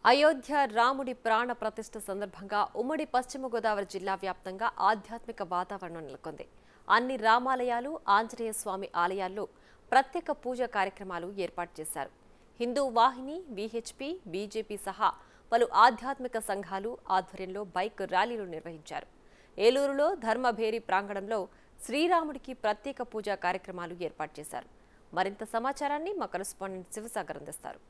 అయోధ్య రాముడి ప్రాణ ప్రతిష్ఠ సందర్భంగా ఉమ్మడి పశ్చిమ గోదావరి జిల్లా వ్యాప్తంగా ఆధ్యాత్మిక వాతావరణం నెలకొంది. అన్ని రామాలయాలు, ఆంజనేయ స్వామి ఆలయాల్లో ప్రత్యేక పూజా కార్యక్రమాలు ఏర్పాటు చేశారు. హిందూ వాహిని, విహెచ్పి, బీజేపీ సహా పలు ఆధ్యాత్మిక సంఘాలు ఆధ్వర్యంలో బైక్ ర్యాలీలు నిర్వహించారు. ఏలూరులో ధర్మభేరి ప్రాంగణంలో శ్రీరాముడికి ప్రత్యేక పూజా కార్యక్రమాలు ఏర్పాటు చేశారు. మరింత సమాచారాన్ని మా కరెస్పాండెంట్ శివసాగర్ అందిస్తారు.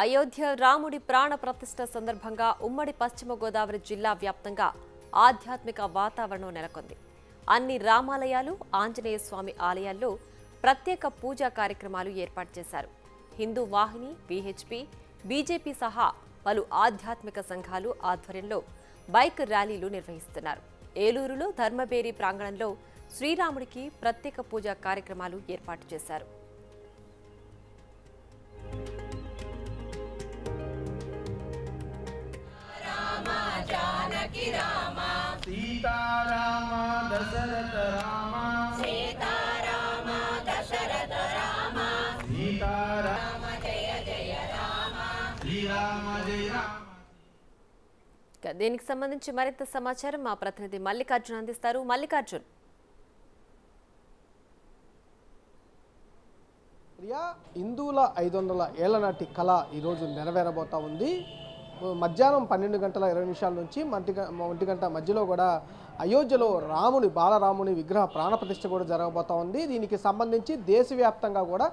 అయోధ్య రాముడి ప్రాణ ప్రతిష్ఠ సందర్భంగా ఉమ్మడి పశ్చిమ గోదావరి జిల్లా వ్యాప్తంగా ఆధ్యాత్మిక వాతావరణం నెలకొంది. అన్ని రామాలయాలు, ఆంజనేయ స్వామి ఆలయాల్లో ప్రత్యేక పూజా కార్యక్రమాలు ఏర్పాటు చేశారు. హిందూ వాహిని, విహెచ్పి, బీజేపీ సహా పలు ఆధ్యాత్మిక సంఘాలు ఆధ్వర్యంలో బైక్ ర్యాలీలు నిర్వహిస్తున్నారు. ఏలూరులో ధర్మబేరి ప్రాంగణంలో శ్రీరాముడికి ప్రత్యేక పూజా కార్యక్రమాలు ఏర్పాటు చేశారు. सीताराम दशरथ राम सीताराम दशरथ राम सीताराम जय जय राम श्रीराम जय राम. దీనికి సంబంధించి మరింత సమాచారం మా ప్రతినిధి మల్లికార్జున్ అందిస్తారు. మల్లికార్జున్, హిందువుల 500 ఏళ్ల నాటి కళ ఈరోజు నెరవేరబోతా ఉంది. మధ్యాహ్నం 12 గంటల 20 నిమిషాల నుంచి 1 గంట మధ్యలో కూడా అయోధ్యలో బాలరాముని విగ్రహ ప్రాణప్రతిష్ఠ కూడా జరగబోతా ఉంది. దీనికి సంబంధించి దేశవ్యాప్తంగా కూడా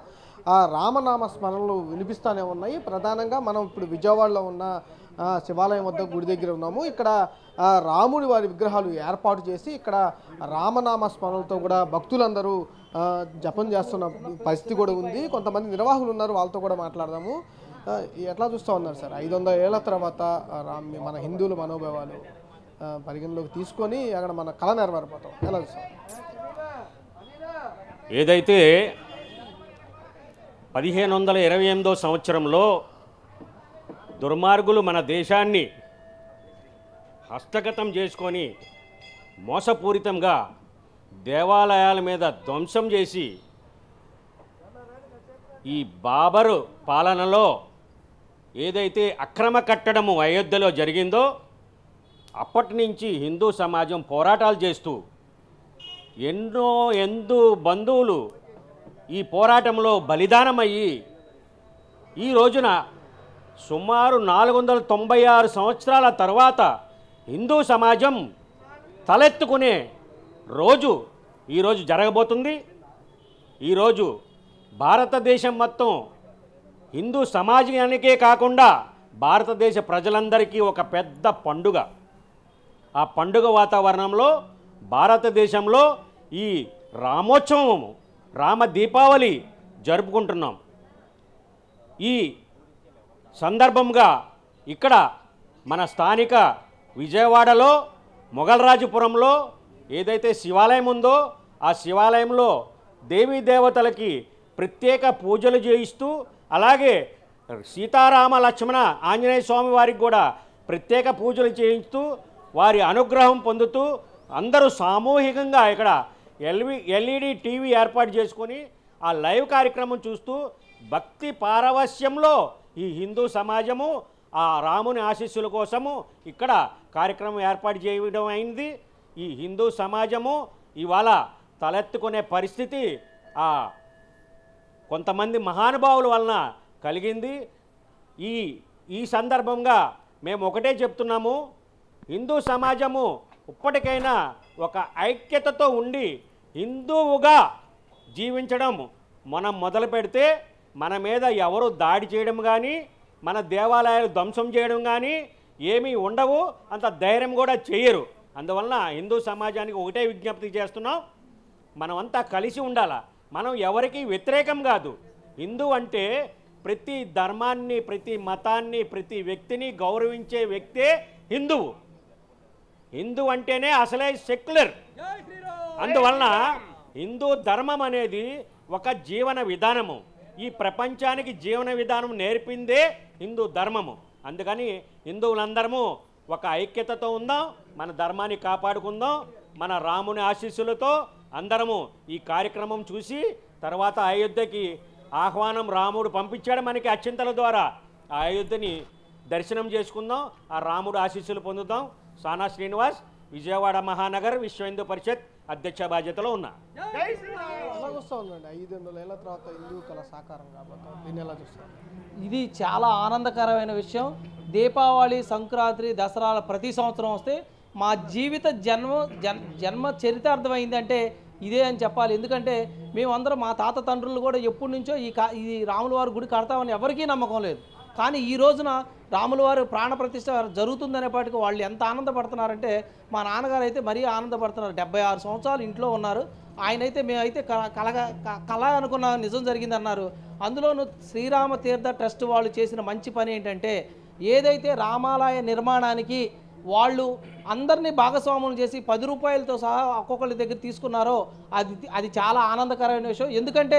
రామనామ స్మరణలు వినిపిస్తూనే ఉన్నాయి. ప్రధానంగా మనం ఇప్పుడు విజయవాడలో ఉన్న శివాలయం వద్ద గుడి దగ్గర ఉన్నాము. ఇక్కడ రాముడి వారి విగ్రహాలు ఏర్పాటు చేసి ఇక్కడ రామనామ స్మరణలతో కూడా భక్తులందరూ జపం చేస్తున్న పరిస్థితి కూడా ఉంది. కొంతమంది నిర్వాహకులు ఉన్నారు, వాళ్ళతో కూడా మాట్లాడదాము. ఎట్లా చూస్తూ ఉన్నారు సార్? 500 ఏళ్ల తర్వాత మన హిందువుల మనోభావాలు పరిగణలోకి తీసుకొని అక్కడ మన కళ నెరవేరబోతాం ఎలా చూస్తాం? ఏదైతే 1528వ సంవత్సరంలో దుర్మార్గులు మన దేశాన్ని హస్తగతం చేసుకొని మోసపూరితంగా దేవాలయాల మీద ధ్వంసం చేసి ఈ బాబరు పాలనలో ఏదైతే అక్రమ కట్టడము అయోధ్యలో జరిగిందో అప్పటి నుంచి హిందూ సమాజం పోరాటాలు చేస్తూ ఎందు బంధువులు ఈ పోరాటంలో బలిదానమయ్యి ఈ రోజున సుమారు 496 సంవత్సరాల తర్వాత హిందూ సమాజం తలెత్తుకునే రోజు ఈరోజు జరగబోతుంది. ఈరోజు భారతదేశం మొత్తం హిందూ సమాజానికే కాకుండా భారతదేశ ప్రజలందరికీ ఒక పెద్ద పండుగ. ఆ పండుగ వాతావరణంలో భారతదేశంలో ఈ రామోత్సవం, రామ దీపావళి జరుపుకుంటున్నాం. ఈ సందర్భంగా ఇక్కడ మన స్థానిక విజయవాడలో మొగల్రాజపురంలో ఏదైతే శివాలయం ఉందో ఆ శివాలయంలో దేవీ దేవతలకి ప్రత్యేక పూజలు చేయిస్తూ అలాగే సీతారామ లక్ష్మణ ఆంజనేయ స్వామి వారికి కూడా ప్రత్యేక పూజలు చేయిస్తూ వారి అనుగ్రహం పొందుతూ అందరూ సామూహికంగా ఇక్కడ ఎల్ఈడి టీవీ ఏర్పాటు చేసుకొని ఆ లైవ్ కార్యక్రమం చూస్తూ భక్తి పారవస్యంలో ఈ హిందూ సమాజము ఆ రాముని ఆశీస్సుల కోసము ఇక్కడ కార్యక్రమం ఏర్పాటు చేయడం అయింది. ఈ హిందూ సమాజము ఇవాళ తలెత్తుకునే పరిస్థితి కొంతమంది మహానుభావుల వలన కలిగింది. ఈ సందర్భంగా మేము ఒకటే చెప్తున్నాము, హిందూ సమాజము ఇప్పటికైనా ఒక ఐక్యతతో ఉండి హిందువుగా జీవించడం మనం మొదలు పెడితే మన మీద ఎవరు దాడి చేయడం కానీ మన దేవాలయాలు ధ్వంసం చేయడం కానీ ఏమీ ఉండవు, అంత ధైర్యం కూడా చేయరు. అందువలన హిందూ సమాజానికి ఒకటే విజ్ఞప్తి చేస్తున్నాం, మనమంతా కలిసి ఉండాలా. మనం ఎవరికి వ్యతిరేకం కాదు. హిందూ అంటే ప్రతి ధర్మాన్ని, ప్రతి మతాన్ని, ప్రతి వ్యక్తిని గౌరవించే వ్యక్తే హిందువు. హిందూ అంటేనే అసలే సెక్యులర్. అందువలన హిందూ ధర్మం అనేది ఒక జీవన విధానము. ఈ ప్రపంచానికి జీవన విధానం నేర్పిందే హిందూ ధర్మము. అందుకని హిందువులందరము ఒక ఐక్యతతో ఉందాం, మన ధర్మాన్ని కాపాడుకుందాం. మన రాముని ఆశీస్సులతో అందరము ఈ కార్యక్రమం చూసి తర్వాత అయోధ్యకి ఆహ్వానం రాముడు పంపించాడు మనకి అత్యంతల ద్వారా. ఆ అయోధ్యని దర్శనం చేసుకుందాం, ఆ రాముడు ఆశీస్సులు పొందుదాం. సానా శ్రీనివాస్, విజయవాడ మహానగర్ విశ్వ హిందూ పరిషత్ అధ్యక్ష బాధ్యతలో ఉన్నా. అలాగొస్తా ఉందండి 500 ఏళ్ల తర్వాత హిందూ కళ సాకారం కాబోతుంది. దీన్ని ఎలా చూస్తారు? ఇది చాలా ఆనందకరమైన విషయం. దీపావళి, సంక్రాంతి, దసరాల ప్రతి సంవత్సరం వస్తే మా జీవిత జన్మ చరితార్థమైందంటే ఇదే అని చెప్పాలి. ఎందుకంటే మేమందరం మా తాత తండ్రులు కూడా ఎప్పటి నుంచో ఈ రాముల వారి గుడి కడతామని ఎవరికీ నమ్మకం లేదు. కానీ ఈ రోజున రాముల వారి ప్రాణప్రతిష్ఠ జరుగుతుందనేపాటికి వాళ్ళు ఎంత ఆనందపడుతున్నారంటే మా నాన్నగారు అయితే మరీ ఆనందపడుతున్నారు. 76 సంవత్సరాలు ఇంట్లో ఉన్నారు. ఆయనైతే మేమైతే కళ అనుకున్న నిజం జరిగిందన్నారు. అందులోనూ శ్రీరామ తీర్థ ట్రస్ట్ వాళ్ళు చేసిన మంచి పని ఏంటంటే ఏదైతే రామాలయ నిర్మాణానికి వాళ్ళు అందరినీ భాగస్వాములు చేసి 10 రూపాయలతో సహా ఒక్కొక్కరి దగ్గర తీసుకున్నారో అది చాలా ఆనందకరమైన విషయం. ఎందుకంటే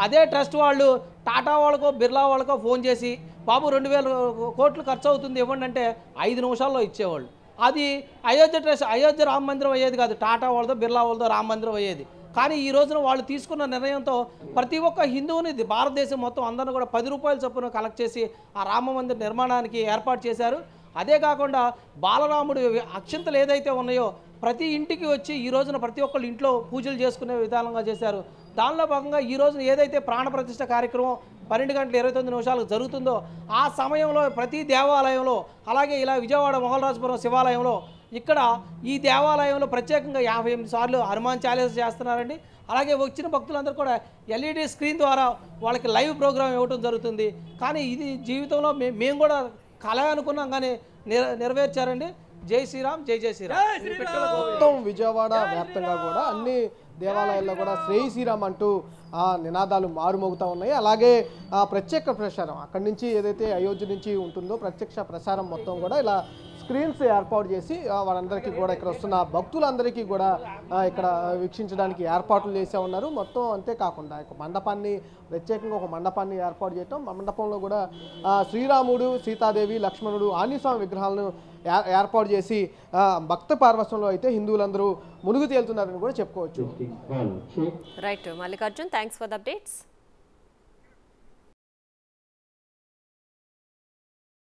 అదే ట్రస్ట్ వాళ్ళు టాటా వాళ్ళకో బిర్లా వాళ్ళకో ఫోన్ చేసి బాబు 2000 కోట్లు ఖర్చు అవుతుంది ఇవ్వండి అంటే 5 నిమిషాల్లో ఇచ్చేవాళ్ళు. అది అయోధ్య రామ మందిరం అయ్యేది కాదు, టాటా వాళ్ళతో బిర్లా వాళ్ళతో రామ మందిరం అయ్యేది. కానీ ఈ రోజున వాళ్ళు తీసుకున్న నిర్ణయంతో ప్రతి ఒక్క హిందువుని భారతదేశం మొత్తం అందరిని కూడా 10 రూపాయల చొప్పున కలెక్ట్ చేసి ఆ రామ మందిర నిర్మాణానికి ఏర్పాటు చేశారు. అదే కాకుండా బాలరాముడు అక్షంతలు ఏదైతే ఉన్నాయో ప్రతి ఇంటికి వచ్చి ఈ రోజున ప్రతి ఒక్కళ్ళు ఇంట్లో పూజలు చేసుకునే విధానంగా చేశారు. దానిలో భాగంగా ఈ రోజున ఏదైతే ప్రాణప్రతిష్ఠ కార్యక్రమం 12:29 జరుగుతుందో ఆ సమయంలో ప్రతి దేవాలయంలో, అలాగే ఇలా విజయవాడ మొగలరాజపురం శివాలయంలో ఇక్కడ ఈ దేవాలయంలో ప్రత్యేకంగా 58 సార్లు హనుమాన్ చాలీస చేస్తున్నారండి. అలాగే వచ్చిన భక్తులందరూ కూడా LED స్క్రీన్ ద్వారా వాళ్ళకి లైవ్ ప్రోగ్రామ్ ఇవ్వడం జరుగుతుంది. కానీ ఇది జీవితంలో మేము కూడా కళ అనుకున్నాం కానీ నెరవేర్చారండి. జై శ్రీరామ్, జై జై శ్రీరామ్. మొత్తం విజయవాడ వ్యాప్తంగా కూడా అన్ని దేవాలయాల్లో కూడా శ్రీ శ్రీరామ్ అంటూ ఆ నినాదాలు మారుమోగుతూ ఉన్నాయి. అలాగే ఆ ప్రత్యేక ప్రసారం అక్కడి నుంచి ఏదైతే అయోధ్య నుంచి ఉంటుందో ప్రత్యక్ష ప్రసారం మొత్తం కూడా ఇలా స్క్రీన్స్ ఏర్పాటు చేసి వాళ్ళందరికీ కూడా ఇక్కడ వస్తున్న భక్తులందరికీ కూడా ఇక్కడ వీక్షించడానికి ఏర్పాట్లు చేసే ఉన్నారు. మొత్తం అంతేకాకుండా మండపాన్ని ప్రత్యేకంగా ఒక మండపాన్ని ఏర్పాటు చేయటం, మండపంలో కూడా శ్రీరాముడు, సీతాదేవి, లక్ష్మణుడు, ఆంజనేయస్వామి విగ్రహాలను ఏర్పాటు చేసి భక్త పార్వశంలో అయితే హిందువులందరూ మునుగు తేలుతున్నారని కూడా చెప్పుకోవచ్చు. Right Mallikarjun, thanks for the updates.